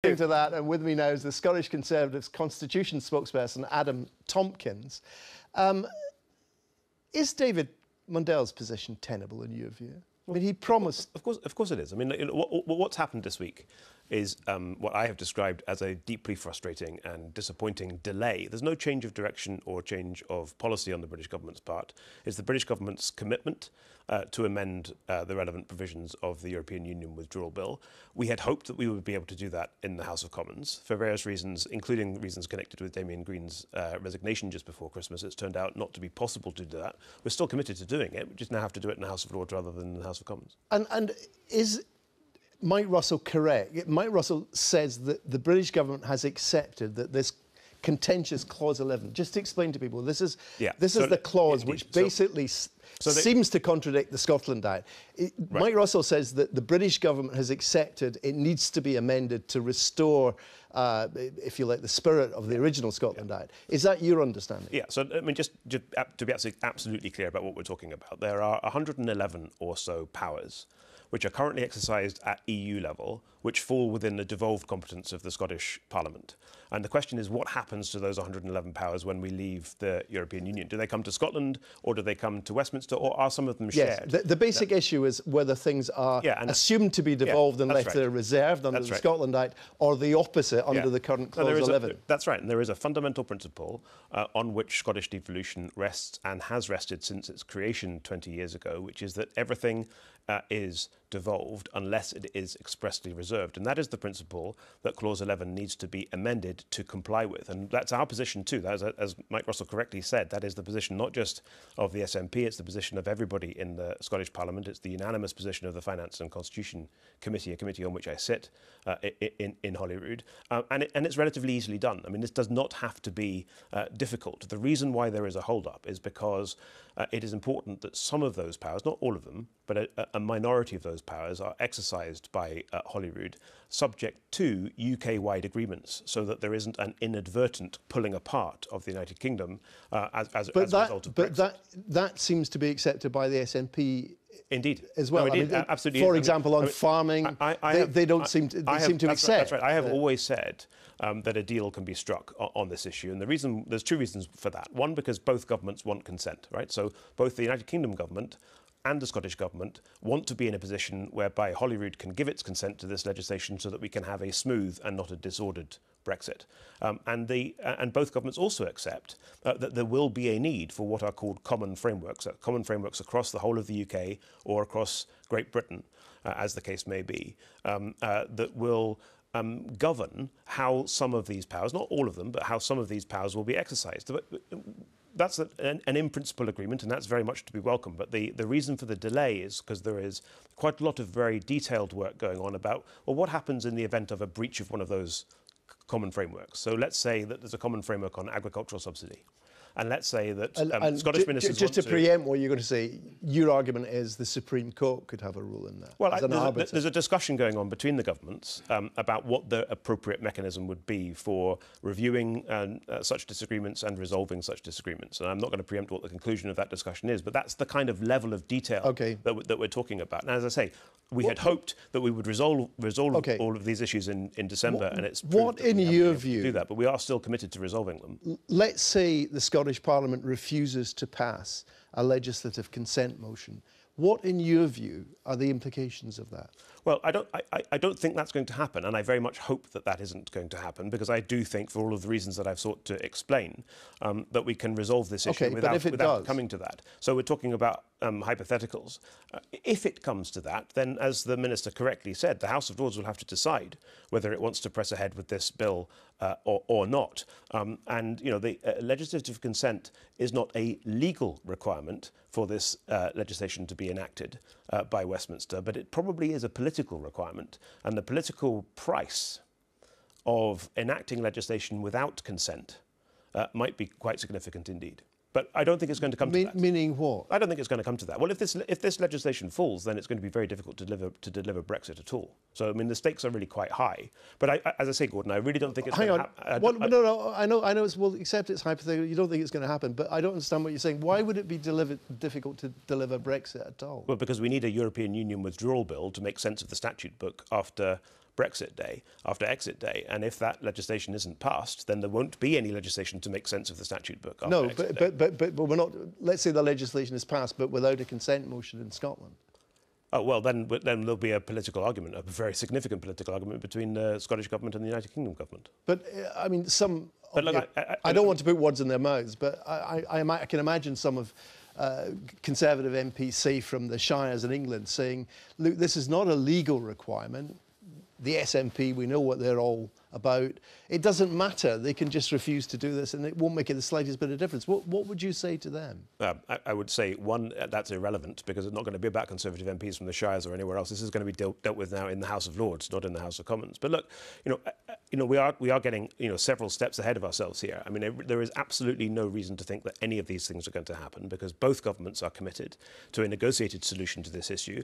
To that, and with me now is the Scottish Conservatives Constitution spokesperson Adam Tompkins. Is David Mundell's position tenable in your view? I mean, he promised. Of course, it is. I mean, what's happened this week is what I have described as a deeply frustrating and disappointing delay. There's no change of direction or change of policy on the British government's part. It's the British government's commitment to amend the relevant provisions of the European Union Withdrawal Bill. We had hoped that we would be able to do that in the House of Commons for various reasons, including reasons connected with Damien Green's resignation just before Christmas. It's turned out not to be possible to do that. We're still committed to doing it. We just now have to do it in the House of Lords rather than in the House of Commons. And is Mike Russell correct? Mike Russell says that the British government has accepted that this contentious clause 11. Just to explain to people, this is the clause which basically seems to contradict the Scotland Act. Mike Russell says that the British government has accepted it needs to be amended to restore, if you like, the spirit of the original Scotland Act. Is that your understanding? Yeah. So I mean, just to be absolutely clear about what we're talking about, there are 111 or so powers which are currently exercised at EU level, which fall within the devolved competence of the Scottish Parliament. And the question is, what happens to those 111 powers when we leave the European Union? Do they come to Scotland, or do they come to Westminster, or are some of them shared? Yes, the basic issue is whether things are assumed to be devolved unless they're reserved under the Scotland Act, or the opposite under the current Clause 11. That's right, and there is a fundamental principle on which Scottish devolution rests and has rested since its creation 20 years ago, which is that everything is devolved unless it is expressly reserved. And that is the principle that Clause 11 needs to be amended to comply with. And that's our position too. That is, as Mike Russell correctly said, that is the position not just of the SNP, it's the position of everybody in the Scottish Parliament. It's the unanimous position of the Finance and Constitution Committee, a committee on which I sit in Holyrood. And it's relatively easily done. I mean, this does not have to be difficult. The reason why there is a hold-up is because it is important that some of those powers, not all of them, but a minority of those powers are exercised by Holyrood subject to UK-wide agreements, so that there isn't an inadvertent pulling apart of the United Kingdom as a result of Brexit. But that seems to be accepted by the SNP. Indeed, as well. No, absolutely. For example, on farming, they don't seem to accept. That's right. I have always said that a deal can be struck on this issue, and there's two reasons for that. One, because both governments want consent, right? So both the United Kingdom government and the Scottish government want to be in a position whereby Holyrood can give its consent to this legislation so that we can have a smooth and not a disordered Brexit. And both governments also accept that there will be a need for what are called common frameworks across the whole of the UK or across Great Britain, as the case may be, that will govern how some of these powers, not all of them, but how some of these powers will be exercised. That's an in-principle agreement, and that's very much to be welcome. But the reason for the delay is because there is quite a lot of very detailed work going on about, well, what happens in the event of a breach of one of those common frameworks. So let's say that there's a common framework on agricultural subsidy. And let's say that Scottish ministers just to preempt what you're going to say, your argument is the Supreme Court could have a rule in that. Well, there's a discussion going on between the governments about what the appropriate mechanism would be for reviewing such disagreements and resolving such disagreements. And I'm not going to preempt what the conclusion of that discussion is, but that's the kind of level of detail that we're talking about. And as I say, we had hoped that we would resolve all of these issues in December, and it's what, in your view, do that. But we are still committed to resolving them. Let's say the Scottish Parliament refuses to pass a legislative consent motion. What, in your view, are the implications of that? Well, I don't think that's going to happen, and I very much hope that that isn't going to happen, because I do think, for all of the reasons that I've sought to explain, that we can resolve this issue without coming to that. So we're talking about hypotheticals. If it comes to that, then, as the Minister correctly said, the House of Lords will have to decide whether it wants to press ahead with this bill or not. And, you know, the legislative consent is not a legal requirement for this legislation to be enacted by Westminster, but it probably is a political requirement. And the political price of enacting legislation without consent might be quite significant indeed. But I don't think it's going to come to that. Meaning what? I don't think it's going to come to that. Well, if this legislation falls, then it's going to be very difficult to deliver Brexit at all. So, I mean, the stakes are really quite high. But as I say, Gordon, I really don't think it's going to happen. No, I know. We'll accept it's hypothetical. You don't think it's going to happen, but I don't understand what you're saying. Why would it be difficult to deliver Brexit at all? Well, because we need a European Union Withdrawal Bill to make sense of the statute book after Brexit Day, after Exit Day, and if that legislation isn't passed, then there won't be any legislation to make sense of the statute book. No, but we're not. Let's say the legislation is passed, but without a consent motion in Scotland. Oh well, then there'll be a political argument, a very significant political argument between the Scottish government and the United Kingdom government. But I mean, But look, I don't want to put words in their mouths, but I can imagine some of Conservative MPs, say from the Shires in England, saying, look, this is not a legal requirement. The SNP, we know what they're all about. It doesn't matter. They can just refuse to do this and it won't make it the slightest bit of difference. What would you say to them? I would say, one, that's irrelevant because it's not going to be about Conservative MPs from the Shires or anywhere else. This is going to be dealt with now in the House of Lords, not in the House of Commons. But look, we are getting several steps ahead of ourselves here. I mean, there is absolutely no reason to think that any of these things are going to happen because both governments are committed to a negotiated solution to this issue.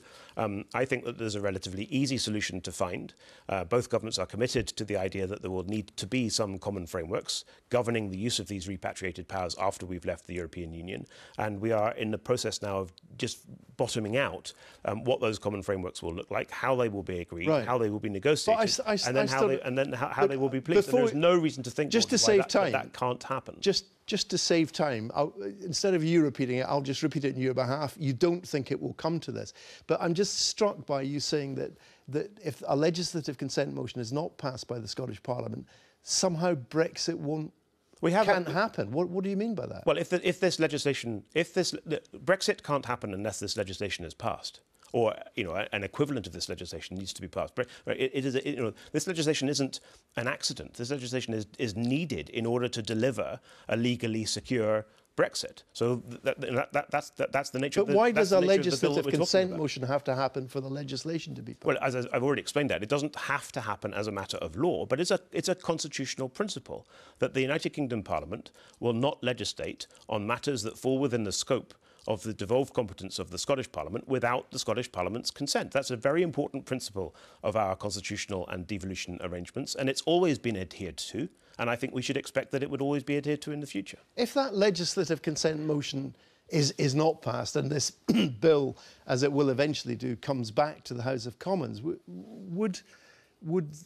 I think that there's a relatively easy solution to find. Both governments are committed to the idea that there will need to be some common frameworks governing the use of these repatriated powers after we've left the European Union. And we are in the process now of just bottoming out what those common frameworks will look like, how they will be agreed, how they will be negotiated, and then how they will be policed. And there's no reason to think just to save time that can't happen. Just to save time, instead of you repeating it, I'll just repeat it on your behalf. You don't think it will come to this. But I'm just struck by you saying that if a legislative consent motion is not passed by the Scottish Parliament, somehow Brexit can't happen. What do you mean by that? Well, Brexit can't happen unless this legislation is passed. Or an equivalent of this legislation needs to be passed. This legislation isn't an accident. This legislation is needed in order to deliver a legally secure Brexit. So that's the nature. But why does a legislative consent motion have to happen for the legislation to be passed? Well, as I've already explained that, it doesn't have to happen as a matter of law, but it's a constitutional principle that the United Kingdom Parliament will not legislate on matters that fall within the scope of the devolved competence of the Scottish Parliament without the Scottish Parliament's consent. That's a very important principle of our constitutional and devolution arrangements, and it's always been adhered to, and I think we should expect that it would always be adhered to in the future. If that legislative consent motion is not passed and this bill, as it will eventually do, comes back to the House of Commons, would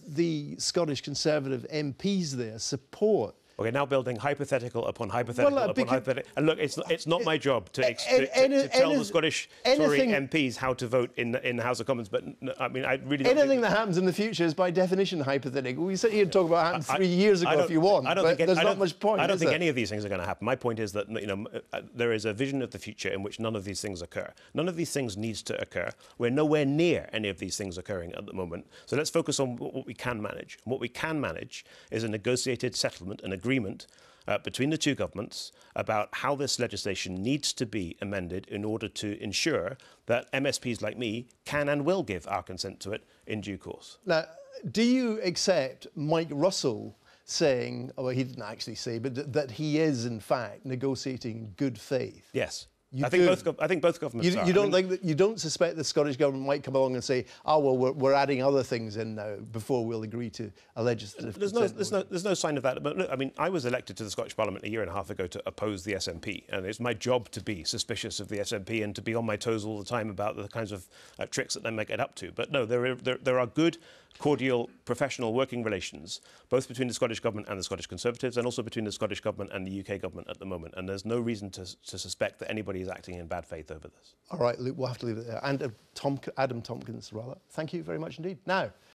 the Scottish Conservative MPs there support? Okay, now building hypothetical upon hypothetical upon hypothetical. And look, it's not my job to tell the Scottish Tory MPs how to vote in the House of Commons, but I mean, I really don't anything that happens in the future is by definition hypothetical. We sit here and talk about what happened 3 years ago if you want, but there's not much point. I don't think any of these things are going to happen. My point is that there is a vision of the future in which none of these things occur. None of these things needs to occur. We're nowhere near any of these things occurring at the moment. So let's focus on what we can manage. And what we can manage is a negotiated settlement, an agreement between the two governments about how this legislation needs to be amended in order to ensure that MSPs like me can and will give our consent to it in due course. Now, do you accept Mike Russell saying, well, he didn't actually say, but that he is, in fact, negotiating in good faith? Yes. I think both governments are. You don't suspect the Scottish government might come along and say, oh, well, we're adding other things in now before we'll agree to a legislative consent motion? There's no sign of that. But look, I mean, I was elected to the Scottish Parliament a year and a half ago to oppose the SNP, and it's my job to be suspicious of the SNP and to be on my toes all the time about the kinds of tricks that they might get up to. But no, there are good, cordial, professional working relations, both between the Scottish Government and the Scottish Conservatives, and also between the Scottish Government and the UK Government at the moment. And there's no reason to suspect that anybody is acting in bad faith over this. All right, Luke, we'll have to leave it there. And Adam Tompkins, rather. Thank you very much indeed. Now,